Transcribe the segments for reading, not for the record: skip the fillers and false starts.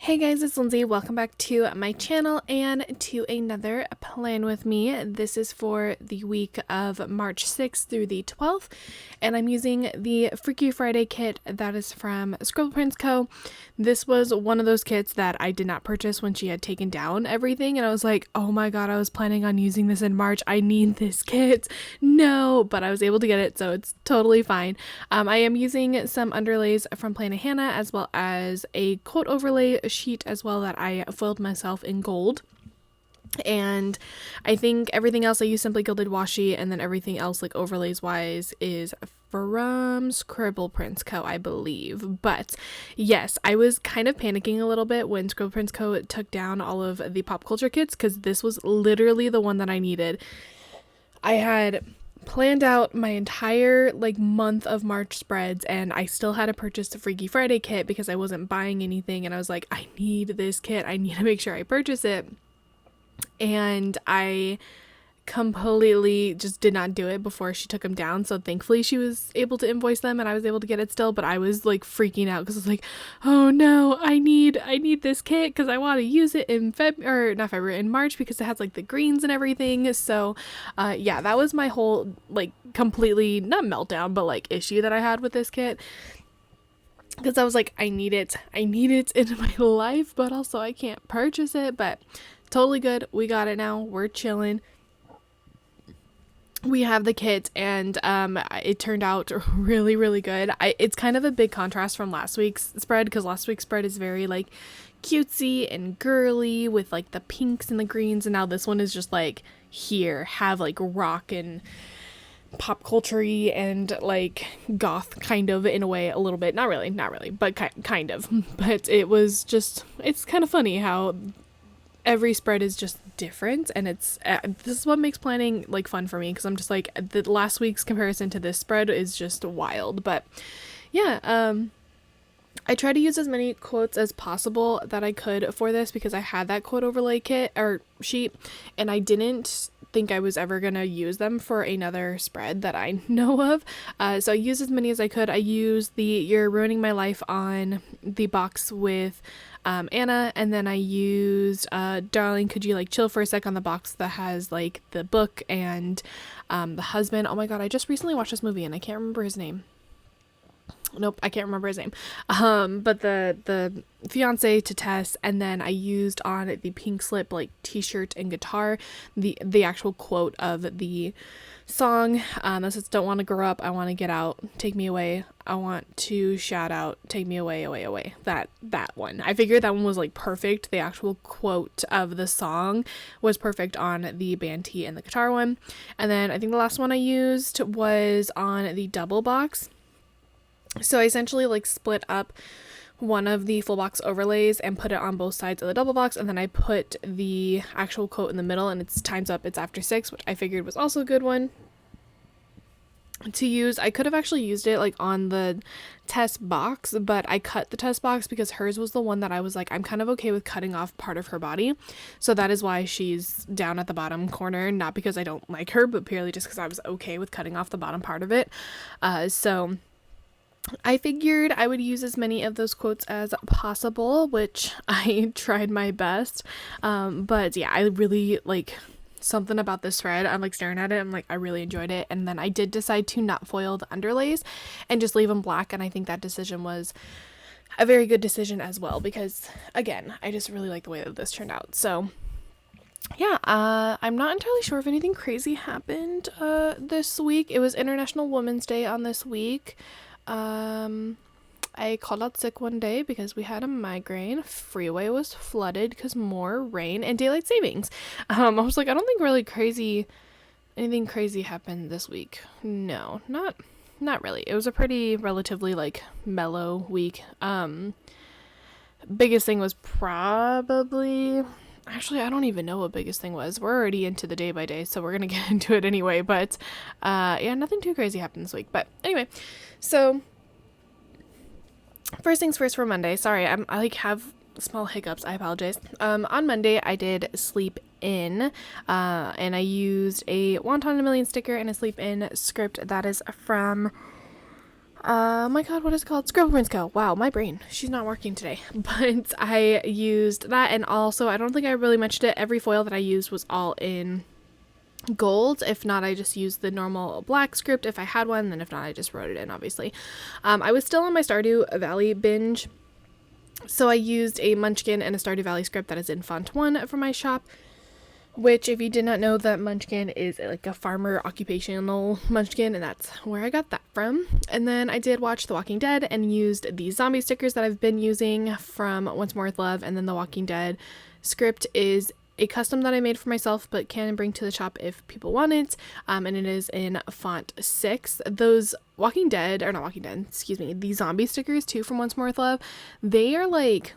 Hey guys, it's Lindsay. Welcome back to my channel and to another plan with me. This is for the week of March 6th through the 12th, and I'm using the Freaky Friday kit that is from Scribble Co. This was one of those kits that I did not purchase when she had taken down everything, and I was like, oh my god, I was planning on using this in March. I need this kit. No, but I was able to get it, so it's totally fine. I am using some underlays from Planet Hannah as well as a quote overlay sheet as well that I foiled myself in gold. And I think everything else I use Simply Gilded Washi, and then everything else like overlays wise is from Scribble Co, I believe. But yes, I was kind of panicking a little bit when Scribble Co took down all of the pop culture kits, because this was literally the one that I needed. I had planned out my entire month of March spreads, and I still had to purchase the Freaky Friday kit because I wasn't buying anything, and I was like, I need this kit, I need to make sure I purchase it. And I completely just did not do it before she took them down, so thankfully she was able to invoice them and I was able to get it still. But I was like freaking out because I was like, oh no, I need this kit because I want to use it in in March, because it has like the greens and everything. So yeah, that was my whole completely not meltdown but issue that I had with this kit, because I was like, I need it in my life, but also I can't purchase it. But totally good, we got it now, we're chilling. We have the kit, and it turned out really, really good. It's kind of a big contrast from last week's spread, because last week's spread is very cutesy and girly with the pinks and the greens, and now this one is just here, have rock and pop culture-y and goth kind of, in a way, a little bit. Not really, but kind of. But it's kind of funny how every spread is just different, and it's this is what makes planning fun for me, because I'm just the last week's comparison to this spread is just wild. But yeah, I try to use as many quotes as possible that I could for this, because I had that quote overlay kit or sheet, and I didn't think I was ever gonna use them for another spread that I know of. So I used as many as I could. I used the You're Ruining My Life on the box with Anna, and then I used Darling, Could You Chill for a Sec on the box that has the book and the husband. Oh my god, I just recently watched this movie and I can't remember his name. Nope, I can't remember his name. But the fiance to Tess, and then I used on the pink slip t-shirt and guitar the actual quote of the song that says, don't want to grow up, I want to get out, take me away, I want to shout out, take me away, away, away. That one, I figured that one was perfect. The actual quote of the song was perfect on the band tee and the guitar one. And then I think the last one I used was on the double box. So I essentially split up one of the full box overlays and put it on both sides of the double box, and then I put the actual quote in the middle, and it's time's up, it's after 6, which I figured was also a good one to use. I could have actually used it on the test box, but I cut the test box because hers was the one that I was I'm kind of okay with cutting off part of her body, so that is why she's down at the bottom corner, not because I don't like her, but purely just because I was okay with cutting off the bottom part of it. So I figured I would use as many of those quotes as possible, which I tried my best. But yeah, I really something about this thread. I'm staring at it, I'm I really enjoyed it. And then I did decide to not foil the underlays and just leave them black, and I think that decision was a very good decision as well, because again, I just really like the way that this turned out. So yeah, I'm not entirely sure if anything crazy happened this week. It was International Women's Day on this week. I called out sick one day because we had a migraine. Freeway was flooded because more rain and daylight savings. I was I don't think anything crazy happened this week. No, not really. It was a pretty relatively mellow week. Biggest thing was probably, actually, I don't even know what biggest thing was. We're already into the day by day, so we're gonna get into it anyway. But yeah, nothing too crazy happened this week. But anyway, so first things first for Monday. Sorry, I have small hiccups. I apologize. On Monday, I did sleep in, and I used a Wonton in a Million sticker and a sleep in script that is from My god, what is it called? Scribble Co. Wow, my brain. She's not working today. But I used that, and also, I don't think I really mentioned it, every foil that I used was all in gold. If not, I just used the normal black script if I had one, then if not, I just wrote it in, obviously. I was still on my Stardew Valley binge, so I used a Munchkin and a Stardew Valley script that is in font 1 for my shop, which, if you did not know, that Munchkin is like a farmer occupational Munchkin, and that's where I got that from. And then I did watch The Walking Dead and used the zombie stickers that I've been using from Once More With Love, and then The Walking Dead script is a custom that I made for myself but can bring to the shop if people want it, and it is in font 6. Those the zombie stickers too from Once More With Love, they are like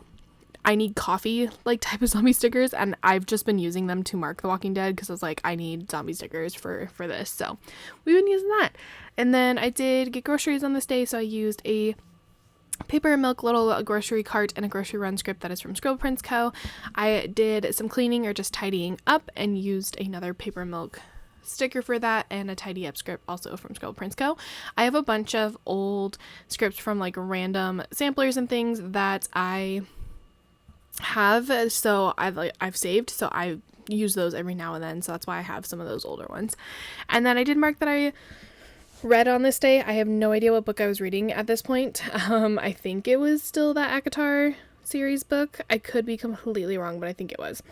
I need coffee like type of zombie stickers, and I've just been using them to mark The Walking Dead because I was like, I need zombie stickers for this, so we've been using that. And then I did get groceries on this day, so I used a paper and milk little grocery cart and a grocery run script that is from Scribble Co. I did some cleaning or just tidying up and used another paper and milk sticker for that, and a tidy up script also from Scribble Co. I have a bunch of old scripts from like random samplers and things that I have, so I've saved, so I use those every now and then, so that's why I have some of those older ones. And then I did mark that I read on this day. I have no idea what book I was reading at this point. I think it was still that ACOTAR series book. I could be completely wrong, but I think it was.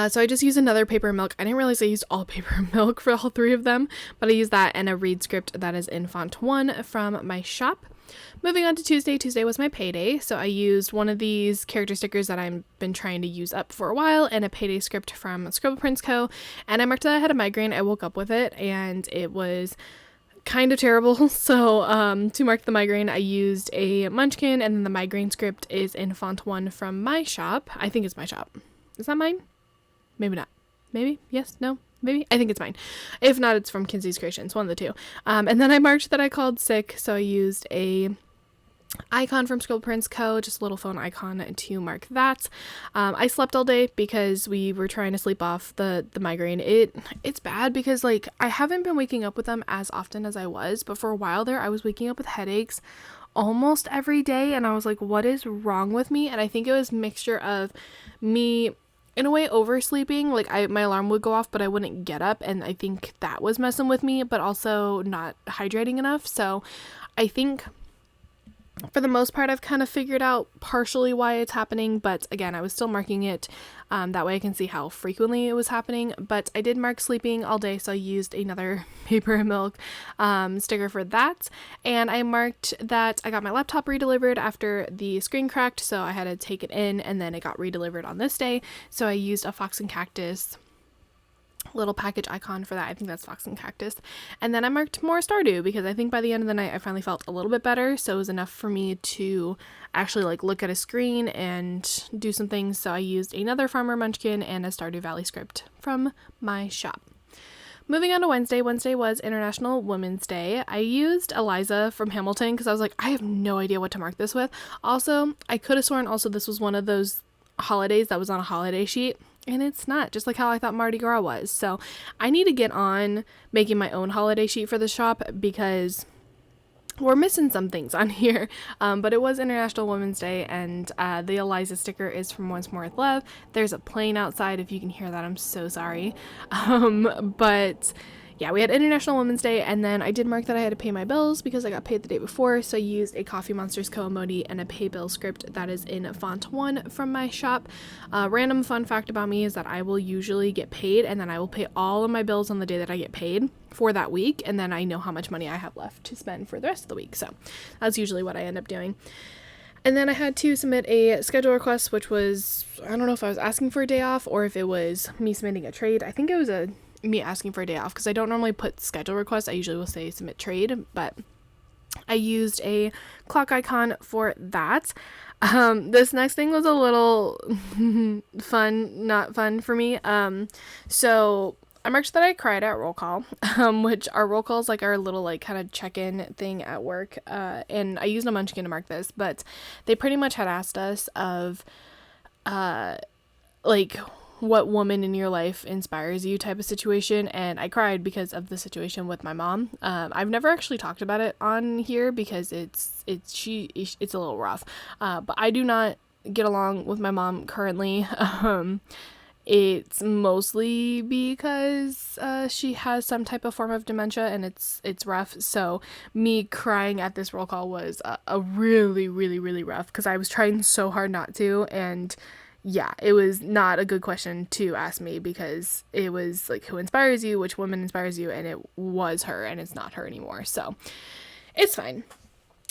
So I just used another paper and milk. I didn't realize I used all paper and milk for all 3 of them, but I used that and a read script that is in font 1 from my shop. Moving on to Tuesday. Tuesday was my payday, so I used one of these character stickers that I've been trying to use up for a while, and a payday script from Scribble Co. And I marked that I had a migraine. I woke up with it, and it was kind of terrible. So to mark the migraine, I used a Munchkin, and then the migraine script is in font 1 from my shop. I think it's my shop. Is that mine? Maybe not. Maybe? Yes? No? Maybe? I think it's mine. If not, it's from Kinsey's Creations, one of the two. And then I marked that I called sick, so I used a icon from Scribble Co., just a little phone icon to mark that. I slept all day because we were trying to sleep off the migraine. It's bad because like I haven't been waking up with them as often as I was, but for a while there I was waking up with headaches almost every day, and I was like, what is wrong with me? And I think it was a mixture of me in a way oversleeping. Like my alarm would go off but I wouldn't get up, and I think that was messing with me, but also not hydrating enough. So I think for the most part I've kind of figured out partially why it's happening, but again, I was still marking it that way I can see how frequently it was happening. But I did mark sleeping all day, so I used another paper and milk sticker for that. And I marked that I got my laptop redelivered after the screen cracked, so I had to take it in, and then it got redelivered on this day, so I used a fox and cactus little package icon for that. I think that's fox and cactus. And then I marked more Stardew because I think by the end of the night I finally felt a little bit better, so it was enough for me to actually like look at a screen and do some things. So I used another Farmer Munchkin and a Stardew Valley script from my shop. Moving on to Wednesday. Wednesday was International Women's Day. I used Eliza from Hamilton because I was like, I have no idea what to mark this with. Also, I could have sworn also this was one of those holidays that was on a holiday sheet, and it's not, just like how I thought Mardi Gras was. So I need to get on making my own holiday sheet for the shop because we're missing some things on here. But it was International Women's Day, and the Eliza sticker is from Once More With Love. There's a plane outside. If you can hear that, I'm so sorry. But yeah, we had International Women's Day, and then I did mark that I had to pay my bills because I got paid the day before, so I used a Coffee Monsters Co. emoji and a pay bill script that is in font 1 from my shop. Random fun fact about me is that I will usually get paid, and then I will pay all of my bills on the day that I get paid for that week, and then I know how much money I have left to spend for the rest of the week, so that's usually what I end up doing. And then I had to submit a schedule request, which was, I don't know if I was asking for a day off or if it was me submitting a trade. I think it was me asking for a day off because I don't normally put schedule requests. I usually will say submit trade, but I used a clock icon for that. This next thing was a little not fun for me. So I marked that I cried at roll call, which our roll call is like our little like kind of check-in thing at work. And I used a Munchkin to mark this, but they pretty much had asked us of like what woman in your life inspires you type of situation, and I cried because of the situation with my mom. I've never actually talked about it on here because it's a little rough, but I do not get along with my mom currently. It's mostly because she has some type of form of dementia, and it's rough. So me crying at this roll call was a really, really, really rough, because I was trying so hard not to, and yeah, it was not a good question to ask me, because it was like, who inspires you, which woman inspires you, and it was her, and it's not her anymore. So it's fine.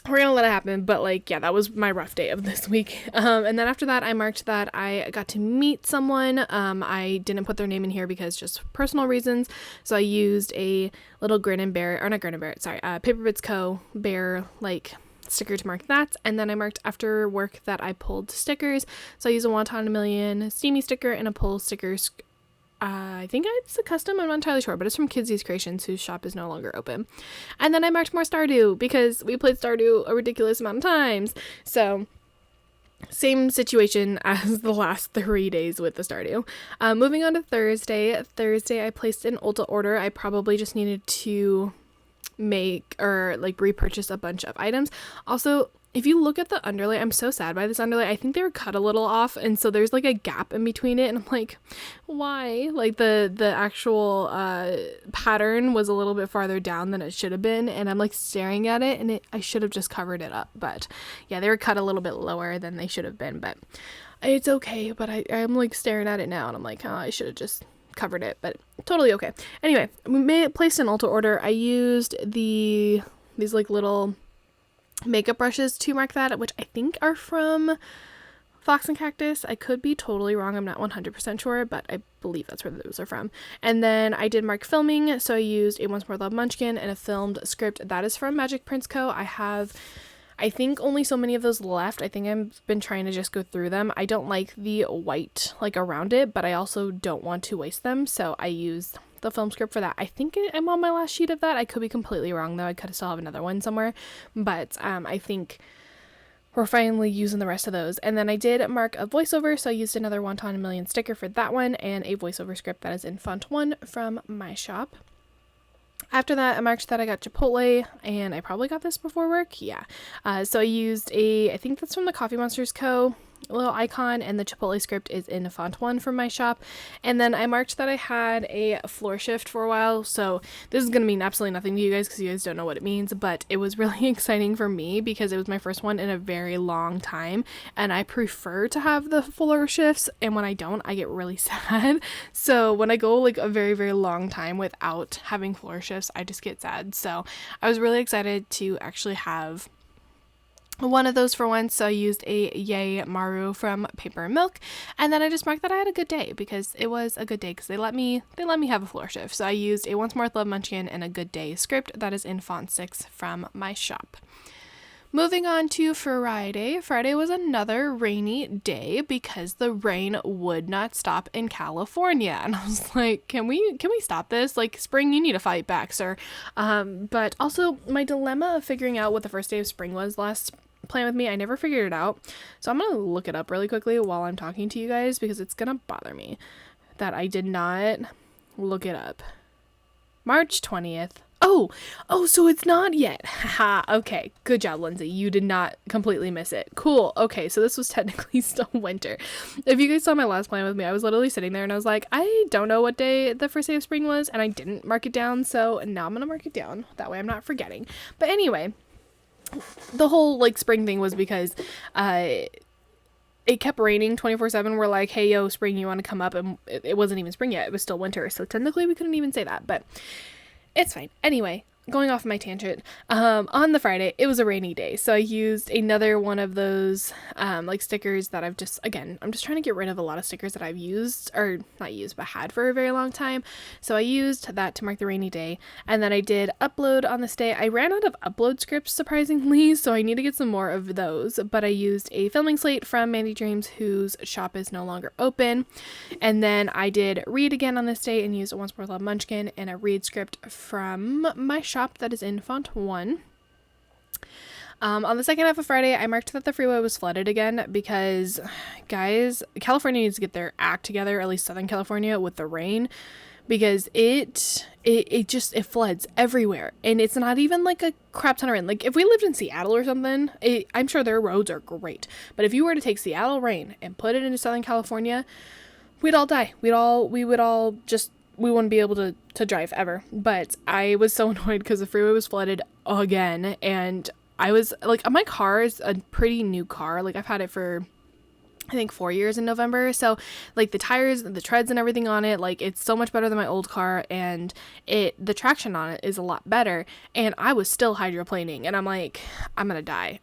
We're gonna let it happen, but like, yeah, that was my rough day of this week. And then after that, I marked that I got to meet someone. I didn't put their name in here because just personal reasons. So I used a little Paper Bits Co. bear like sticker to mark that. And then I marked after work that I pulled stickers. So I used a Wonton a Million steamy sticker and a pull sticker. I think it's a custom, I'm not entirely sure, but it's from Kidsy's Creations, whose shop is no longer open. And then I marked more Stardew, because we played Stardew a ridiculous amount of times. So, same situation as the last 3 days with the Stardew. Moving on to Thursday. Thursday, I placed an Ulta order. I probably just needed to make or like repurchase a bunch of items. Also, if you look at the underlay, I'm so sad by this underlay. I think they were cut a little off, and so there's like a gap in between it, and I'm like, why? Like the actual pattern was a little bit farther down than it should have been, and I'm like staring at it, and I should have just covered it up. But yeah, they were cut a little bit lower than they should have been, but it's okay. But I'm like staring at it now, and I'm like, oh, I should have just covered it, but totally okay. Anyway, we placed an Ulta order. I used these like little makeup brushes to mark that, which I think are from Fox and Cactus. I could be totally wrong. I'm not 100% sure, but I believe that's where those are from. And then I did mark filming, so I used a Once More Love Munchkin and a filmed script. That is from Magic Prince Co. I have, I think, only so many of those left. I think I've been trying to just go through them. I don't like the white like around it, but I also don't want to waste them, so I used the film script for that. I think I'm on my last sheet of that. I could be completely wrong though. I could still have another one somewhere, but I think we're finally using the rest of those. And then I did mark a voiceover, so I used another Wonton a Million sticker for that one, and a voiceover script that is in font 1 from my shop. After that, I marked that I got Chipotle, and I probably got this before work. Yeah. So I used I think that's from the Coffee Monsters Co. little icon, and the Chipotle script is in font 1 from my shop. And then I marked that I had a floor shift for a while, so this is going to mean absolutely nothing to you guys because you guys don't know what it means, but it was really exciting for me because it was my first one in a very long time, and I prefer to have the floor shifts, and when I don't, I get really sad. So when I go like a very, very long time without having floor shifts, I just get sad. So I was really excited to actually have one of those for once, so I used a Yay Maru from Paper and Milk, and then I just marked that I had a good day because it was a good day because they let me have a floor shift. So I used a Once More Love Munchkin and a Good Day script that is in font 6 from my shop. Moving on to Friday. Friday was another rainy day because the rain would not stop in California. And I was like, can we stop this? Like, spring, you need to fight back, sir. But also my dilemma of figuring out what the first day of spring was last Plan With Me, I never figured it out. So I'm going to look it up really quickly while I'm talking to you guys because it's going to bother me that I did not look it up. March 20th. Oh, so it's not yet. Haha, okay. Good job, Lindsay. You did not completely miss it. Cool. Okay, so this was technically still winter. If you guys saw my last Plan With Me, I was literally sitting there and I was like, I don't know what day the first day of spring was, and I didn't mark it down, so now I'm gonna mark it down. That way I'm not forgetting. But anyway, the whole, like, spring thing was because, it kept raining 24/7. We're like, hey, yo, spring, you want to come up? And it wasn't even spring yet. It was still winter, so technically we couldn't even say that, but it's fine. Anyway, going off my tangent, on the Friday, it was a rainy day, so I used another one of those, like, stickers that I'm just trying to get rid of a lot of stickers that I've used, or not used, but had for a very long time, so I used that to mark the rainy day, and then I did upload on this day. I ran out of upload scripts, surprisingly, so I need to get some more of those, but I used a filming slate from Mandy Dreams, whose shop is no longer open, and then I did read again on this day, and used a Once More Love Munchkin and a read script from my shop that is in font 1. On the second half of Friday, I marked that the freeway was flooded again because, guys, California needs to get their act together, at least Southern California, with the rain, because it floods everywhere, and it's not even like a crap ton of rain. Like if we lived in Seattle or something, I'm sure their roads are great, but if you were to take Seattle rain and put it into Southern California, we'd all die. We wouldn't be able to drive ever. But I was so annoyed because the freeway was flooded again, and I was like, my car is a pretty new car. Like I've had it for I think 4 years in November. So like the tires, the treads and everything on it, like it's so much better than my old car, and the traction on it is a lot better. And I was still hydroplaning, and I'm like, I'm gonna die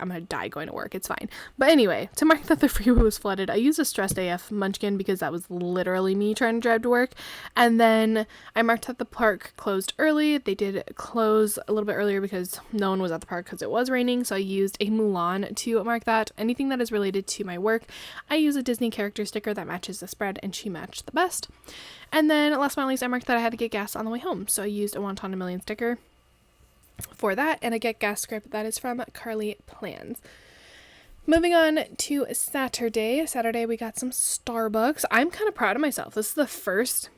going to work. It's fine. But anyway, to mark that the freeway was flooded, I used a stressed AF munchkin because that was literally me trying to drive to work. And then I marked that the park closed early. They did close a little bit earlier because no one was at the park because it was raining. So I used a Mulan to mark that. Anything that is related to my work, I use a Disney character sticker that matches the spread, and she matched the best. And then last but not least, I marked that I had to get gas on the way home, so I used a Wonton a Million sticker for that, and a Get Gas script that is from Carly Plans. Moving on to Saturday. Saturday we got some Starbucks. I'm kind of proud of myself. This is the first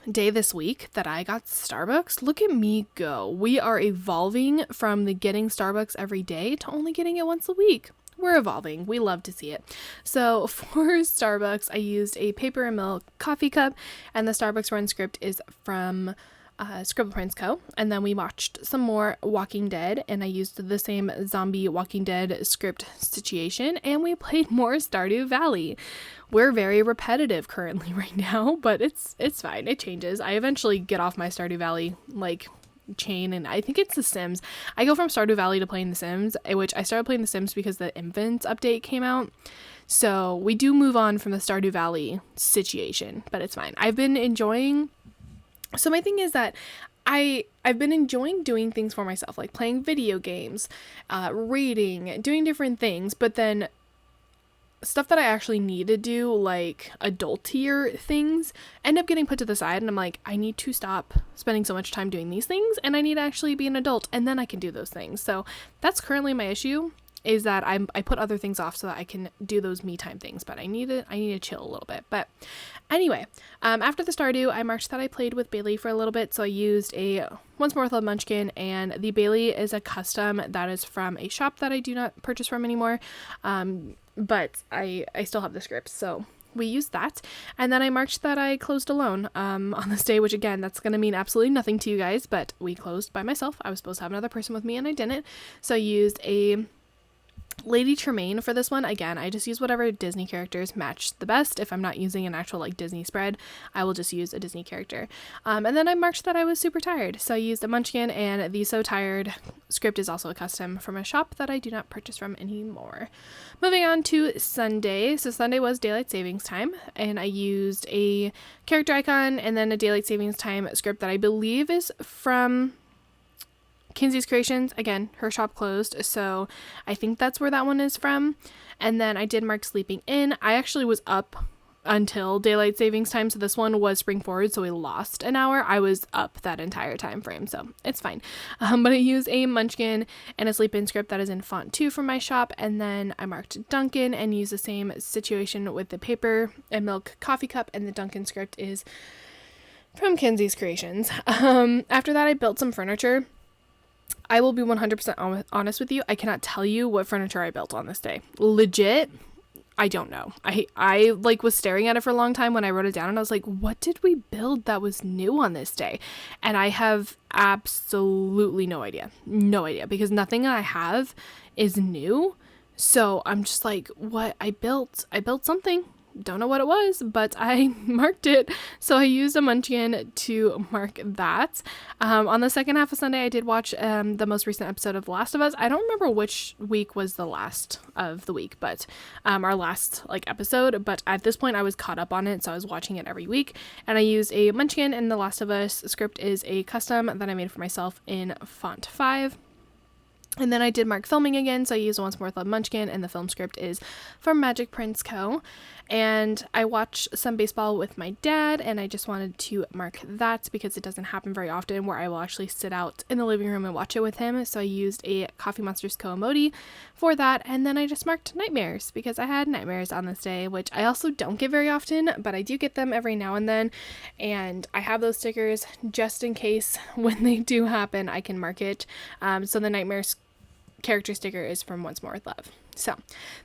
day this week that I got Starbucks. Look at me go. We are evolving from the getting Starbucks every day to only getting it once a week. We're evolving. We love to see it. So for Starbucks, I used a paper and milk coffee cup, and the Starbucks run script is from Scribble Co. And then we watched some more Walking Dead, and I used the same zombie Walking Dead script situation, and we played more Stardew Valley. We're very repetitive currently right now, but it's fine. It changes. I eventually get off my Stardew Valley chain, and I think it's The Sims. I go from Stardew Valley to playing The Sims, which I started playing The Sims because the Infants update came out. So we do move on from the Stardew Valley situation, but it's fine. I've been enjoying. So my thing is that I've been enjoying doing things for myself, like playing video games, reading, doing different things, but then stuff that I actually need to do, like adultier things, end up getting put to the side, and I'm like, I need to stop spending so much time doing these things, and I need to actually be an adult, and then I can do those things. So that's currently my issue, is that I put other things off so that I can do those me time things, but I need to chill a little bit. But anyway, after the Stardew, I marked that I played with Bailey for a little bit, so I used a Once More with Love Munchkin, and the Bailey is a custom that is from a shop that I do not purchase from anymore, but I still have the scripts, so we used that. And then I marked that I closed alone on this day, which again, that's going to mean absolutely nothing to you guys, but we closed by myself. I was supposed to have another person with me, and I didn't, so I used a Lady Tremaine for this one. Again, I just use whatever Disney characters match the best. If I'm not using an actual Disney spread, I will just use a Disney character. And then I marked that I was super tired, so I used a Munchkin, and the So Tired script is also a custom from a shop that I do not purchase from anymore. Moving on to Sunday. So Sunday was daylight savings time, and I used a character icon and then a daylight savings time script that I believe is from Kinsey's Creations. Again, her shop closed, so I think that's where that one is from. And then I did mark sleeping in. I actually was up until daylight savings time, so this one was spring forward, so we lost an hour. I was up that entire time frame, so it's fine. But I use a Munchkin and a sleep in script that is in font 2 from my shop, and then I marked Duncan and used the same situation with the paper and milk coffee cup, and the Duncan script is from Kinsey's Creations. After that, I built some furniture. I will be 100% honest with you. I cannot tell you what furniture I built on this day. Legit, I don't know. I was staring at it for a long time when I wrote it down, and I was like, what did we build that was new on this day? And I have absolutely no idea. No idea, because nothing I have is new. So I'm just like, what I built something. Don't know what it was, but I marked it, so I used a Munchkin to mark that. On the second half of Sunday, I did watch the most recent episode of The Last of Us. I don't remember which week was the last of the week, but our last episode, but at this point I was caught up on it, so I was watching it every week, and I used a Munchkin, and The Last of Us script is a custom that I made for myself in font 5. And then I did mark filming again, so I used Once More with Love Munchkin, and the film script is from Magic Prince Co. And I watched some baseball with my dad, and I just wanted to mark that because it doesn't happen very often where I will actually sit out in the living room and watch it with him. So I used a Coffee Monsters Co. emoji for that, and then I just marked nightmares because I had nightmares on this day, which I also don't get very often, but I do get them every now and then, and I have those stickers just in case when they do happen I can mark it. So the nightmares character sticker is from Once More with Love. So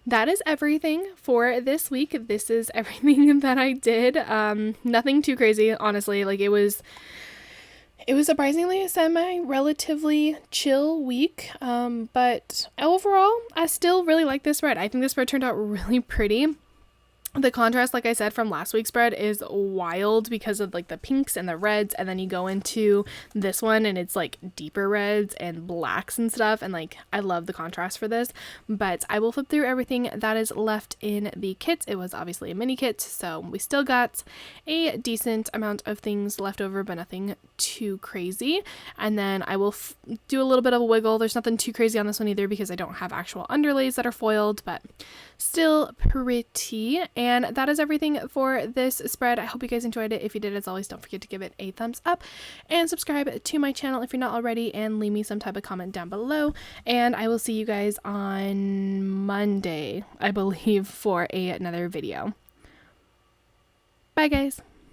that is everything for this week. This is everything that I did. Nothing too crazy, honestly. Like it was surprisingly a relatively chill week. But overall, I still really like this spread. I think this spread turned out really pretty. The contrast, like I said, from last week's spread is wild because of like the pinks and the reds, and then you go into this one and it's like deeper reds and blacks and stuff, and like I love the contrast for this. But I will flip through everything that is left in the kit. It was obviously a mini kit, so we still got a decent amount of things left over, but nothing too crazy. And then I will do a little bit of a wiggle. There's nothing too crazy on this one either because I don't have actual underlays that are foiled, but still pretty. And that is everything for this spread. I hope you guys enjoyed it. If you did, as always, don't forget to give it a thumbs up and subscribe to my channel if you're not already, and leave me some type of comment down below. And I will see you guys on Monday, I believe, for another video. Bye guys.